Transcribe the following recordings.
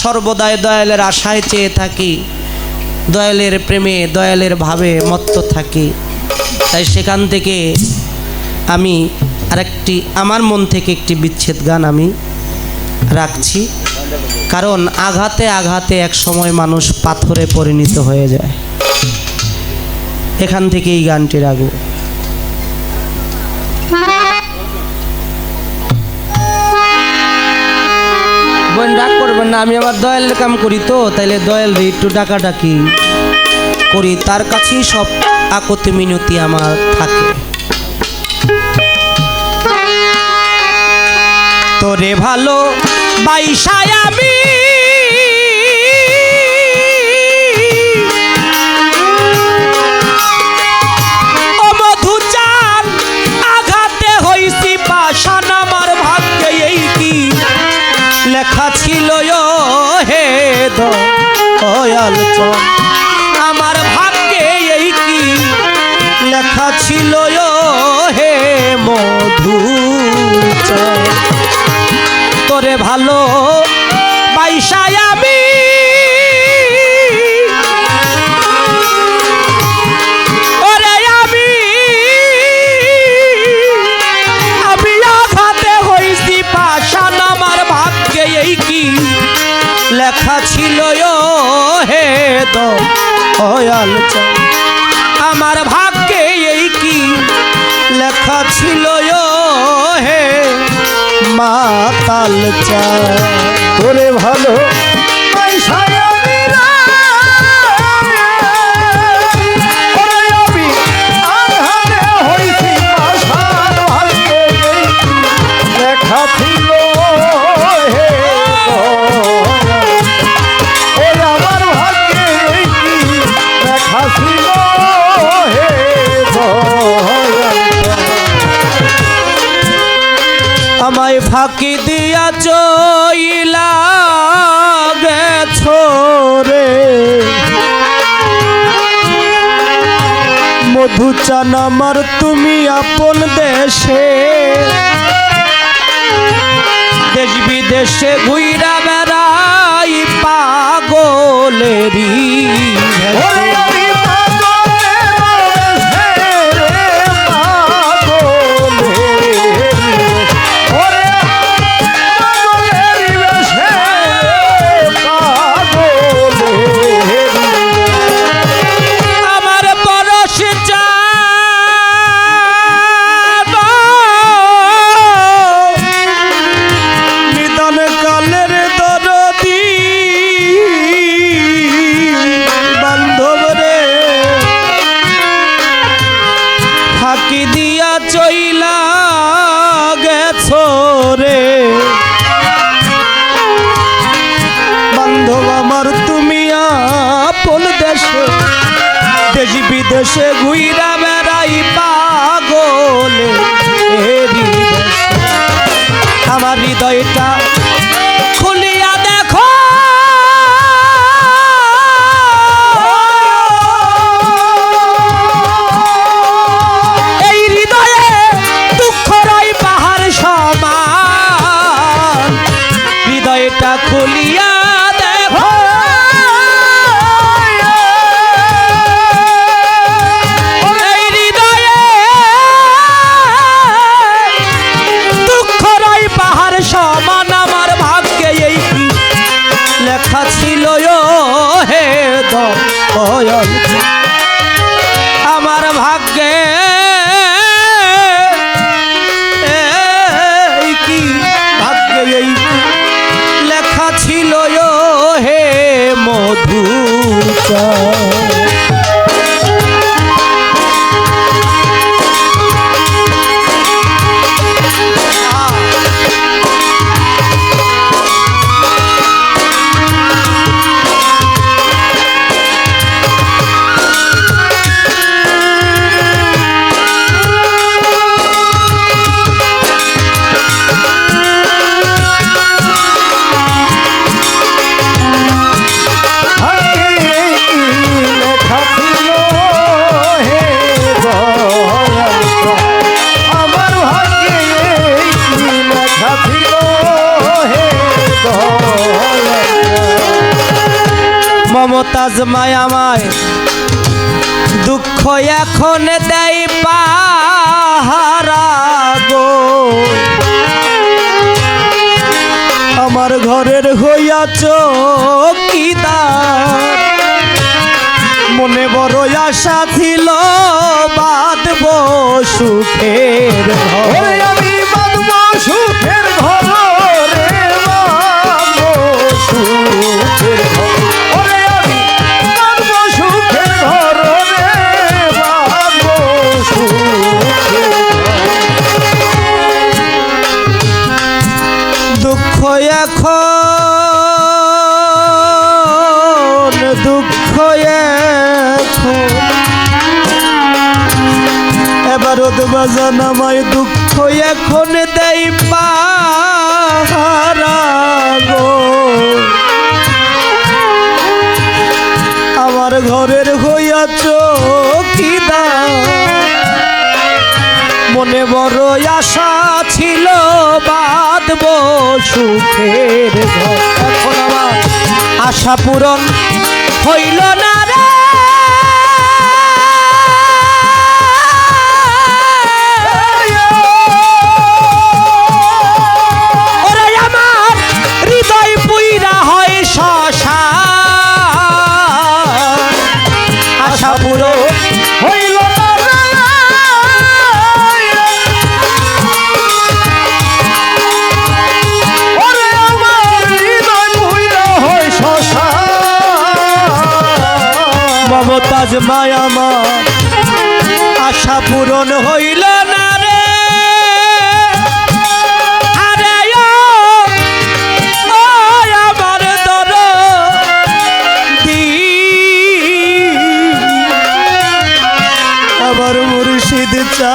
সর্বদাই দয়ালের আশায় চেয়ে থাকি, দয়ালের প্রেমে দয়ালের ভাবে মত্ত থাকি। তাই সেখান থেকে আমি আরেকটি আমার মন থেকে একটি বিচ্ছেদ গান আমি রাখছি, কারণ আঘাতে আঘাতে এক সময় মানুষ পাথরে পরিণত হয়ে যায়। এখান থেকে এই গানটি রাখব। বোন রাগ করবেন না, আমি আমার দয়ালের কাম করি তো, তাইলে দয়াল একটু ডাকাডাকি করি, তার কাছেই সব আকতি মিনতি আমার থাকে। তোরে ভালো বাইসায় আমি ও মধু চান আঘাতে হইছি পাশান, আমার ভাগ্যে এই কি লেখা ছিল হে দয়াল চান, আমার ভাগ্যে এই কি লেখা ছিল হে মধু চান। তোরে ভালো বাইসায় আমি ওরে আমি আঘাতে হইছি পাশান, আমার ভাগ্যে এই কি লেখা ছিল হে দয়াল চান, আমার ভাগ্যে এই কি লেখা ছিল হে মাতাল চান। তোরে ভালো বাইসায় আমি আঘাতে হইছি পাশান, ভাগ্যে এই কি লেখা ছিল হে দয়াল, আমার ভাগ্যে এই কি লেখা ছিল হে দয়াল। আমায় ফাঁকি দিয়া চইলা গেছো রে মধু চান, আমার তুমি আপন দেশে, দেশ বিদেশে ঘুইরা বেড়াই পাগলেরই চইলা গেছো রে বান্ধব, আমার তুমি আপন দেশে, দেশ বিদেশে ঘুইরা বেড়াই পাগলে আমার হৃদয়টা খুলিয়া দেখো, খুলিয়া দেখো এই হৃদয়ে দুঃখ রই পাহাড় সমান, আমার ভাগ্যে এই কি লেখা ছিল হে দয়াল, আমার ভাগ্যে এই কি ভাগ্যে এই লেখা ছিল হে মধু চান। ভাগ্যে আজমায় আমায় দুঃখ এখন দেয় পাহারা গো আমার ঘরের হইয়া চৌকিদার মনে বড় আশা ছিল বাঁধব সুখের ঘর ওরে আমি বাঁধবো সুখের ঘর রে বাঁধবো সুখের ঘর ওরে আমি বাঁধবো সুখের ঘর রে বাঁধবো সুখের দুঃখ এখন দুঃখ এখন এবার বাজান আমায় দুঃখ এখন দেয় পাহারা গো আমার ঘরের হইয়া চৌকিদার মনে বড় আশা ছিল বাঁধব সুখের ঘর এখন আমার আশা পূরণ হইল না রে ওরে আমার হৃদয় পুইরা হয় শ্মশান আশা পূরণ হইল না রে ওরে আমার হৃদয় পুইরা হয় শ্মশান মমতাজ মায়া আমার আশা পূরণ হইল না রে আরে ও আমার দরদি আমার মুর্শিদ চা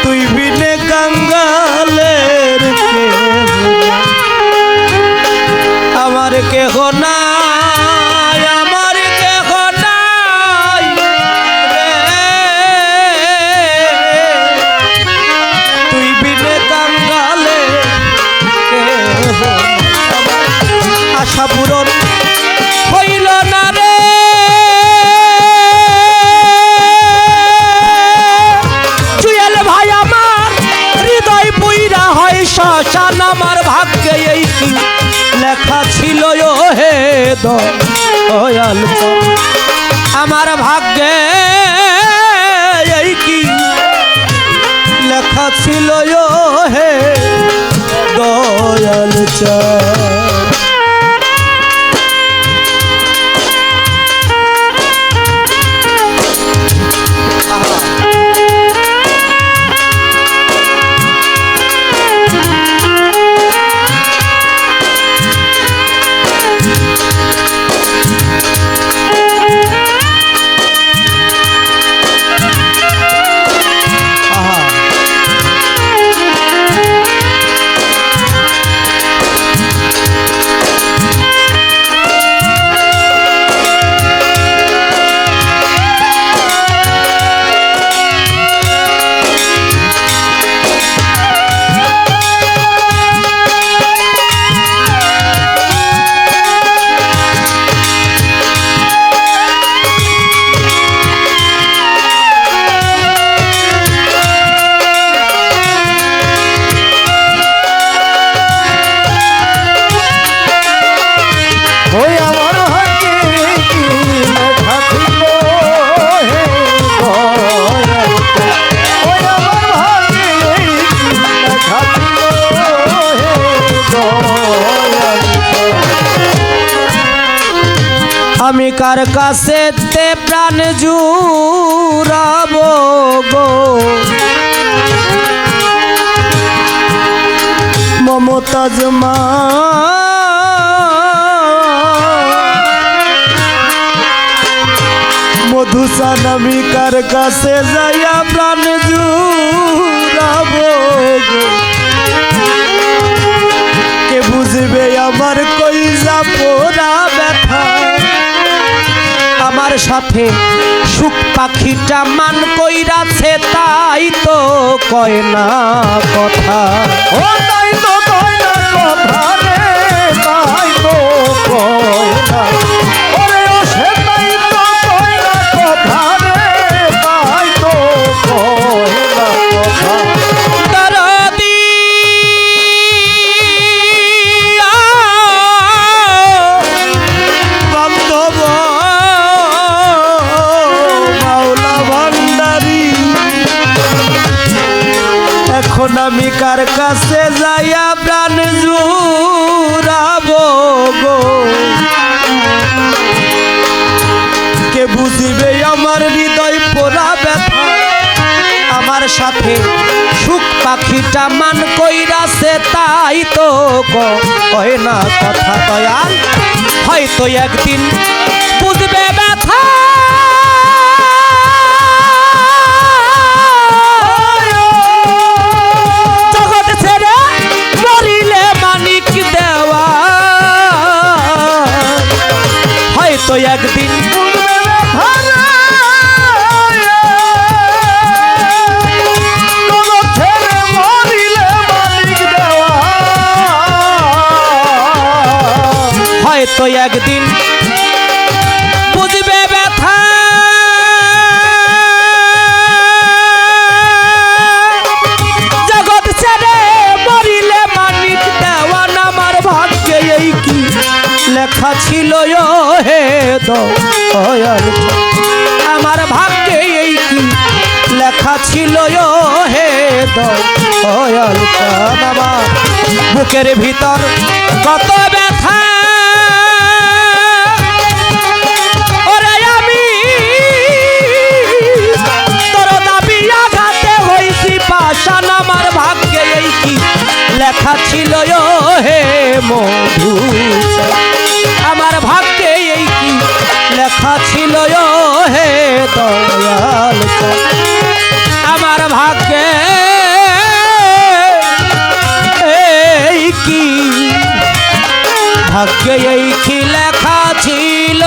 তুই বিনে গঙ্গালের আমার কেহ নাই আমার কেহ নাই রে তুই বিনে কাঙ্গালে কেহ আমার আশা পূরণ হইল না রে জুয়েল ভাই আমার হৃদয় পুইরা হয় শ্মশান আমার ভাগ্যে এই কি লেখা ছিল ও হে দয়াল আমার ভাগ্যে এই কি লেখা ছিল ও হে দয়াল চা ওই আমার ভাগ্যে কি লেখা ছিল হে দয়াল ওই আমার ভাগ্যে কি লেখা ছিল হে দয়াল আমি কার কাছে তে প্রাণ জুড়াবো গো মমতাজ মা মধুসান আমি কার কাছে যাইয়া প্রাণ জুড়াবো গো কে বুঝবে আমার কইজা পোড়া ব্যথা আমার সাথে সুখ পাখিটা মান কইরাছে তাই তো কয় না কথা ও তাই তো কথা রে তাই তো কয় না ওরে ও সে তাই তো কয় না কথা রে তাই তো কয় না কথা দরদি বান্ধব মাওলা ভান্ডারি, এখন আমি কার কাছে যাইয়া প্রাণ জুড়াবো গো? কে বুঝিবে আমার হৃদয় পোড়া ব্যথা? আমার সাথে সুখ পাখিটা মান কইরাছে তাই তো কয় না কথা দয়াল, হয়তো একদিন বুঝবে ব্যথা। জগৎ ছেড়ে মরিলে মানিক দেওয়া, হয়তো একদিন বুঝবে ব্যথা। হয়তো একদিন বুঝবে ব্যথা। জগৎ ছেড়ে মরিলে মানিক দেওয়ান, আমার ভাগ্যে এই কি লেখা ছিল হে দয়াল, আমার ভাগ্যে এই কি লেখা ছিল হে দয়াল। আমার বুকের ভিতর কত ব্যথা, ওরে আমি তোর দাবি আঘাতে হইছি পাষাণ, আমার ভাগ্যে এই কি লেখা ছিল হে মধু, আমার ভাগ্যে এই কি লেখা ছিল হে দয়াল। আমার ভাগ্যে এই কি, ভাগ্যে এই কি লেখা ছিল।